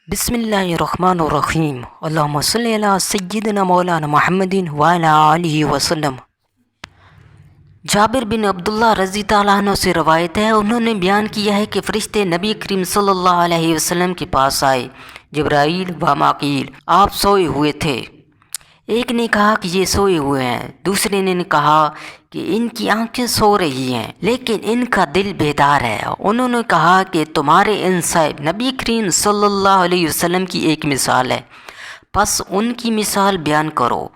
بسم اللہ الرحمن الرحیم اللہم صلی علی سیدنا مولانا محمد وعلی آلہ وسلم۔ جابر بن عبداللہ رضی اللہ عنہ سے روایت ہے، انہوں نے بیان کیا ہے کہ فرشتے نبی کریم صلی اللہ علیہ وسلم کے پاس آئے، جبرائیل و ماقیل، آپ سوئے ہوئے تھے۔ ایک نے کہا کہ یہ سوئے ہوئے ہیں، دوسرے نے کہا کہ ان کی آنکھیں سو رہی ہیں لیکن ان کا دل بیدار ہے۔ انہوں نے کہا کہ تمہارے ان صاحب نبی کریم صلی اللہ علیہ وسلم کی ایک مثال ہے، پس ان کی مثال بیان کرو۔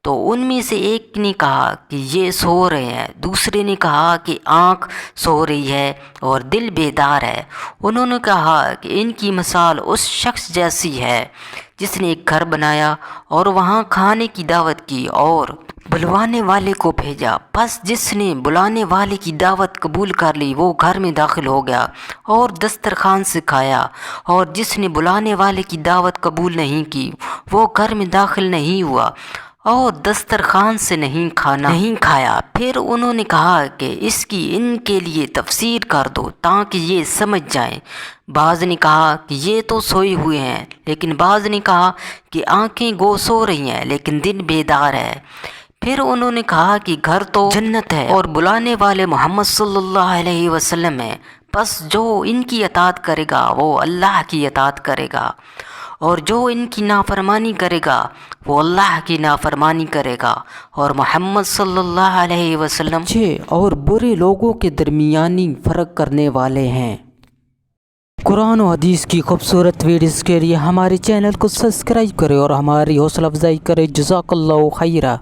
تو ان میں سے ایک نے کہا کہ یہ سو رہے ہیں، دوسرے نے کہا کہ آنکھ سو رہی ہے اور دل بیدار ہے۔ انہوں نے کہا کہ ان کی مثال اس شخص جیسی ہے جس نے ایک گھر بنایا اور وہاں کھانے کی دعوت کی اور بلوانے والے کو بھیجا، پس جس نے بلانے والے کی دعوت قبول کر لی وہ گھر میں داخل ہو گیا اور دسترخوان سے کھایا، اور جس نے بلانے والے کی دعوت قبول نہیں کی وہ گھر میں داخل نہیں ہوا اور دسترخوان سے نہیں کھایا۔ پھر انہوں نے کہا کہ اس کی ان کے لیے تفسیر کر دو تاکہ یہ سمجھ جائیں۔ بعض نے کہا کہ یہ تو سوئے ہوئے ہیں، لیکن بعض نے کہا کہ آنکھیں گو سو رہی ہیں لیکن دل بیدار ہے۔ پھر انہوں نے کہا کہ گھر تو جنت ہے اور بلانے والے محمد صلی اللہ علیہ وسلم ہیں، پس جو ان کی اطاعت کرے گا وہ اللہ کی اطاعت کرے گا، اور جو ان کی نافرمانی کرے گا وہ اللہ کی نافرمانی کرے گا، اور محمد صلی اللہ علیہ وسلم اچھے اور برے لوگوں کے درمیانی فرق کرنے والے ہیں۔ قرآن و حدیث کی خوبصورت ویڈیوز کے لیے ہمارے چینل کو سبسکرائب کریں اور ہماری حوصلہ افزائی کریں۔ جزاک اللہ خیرہ۔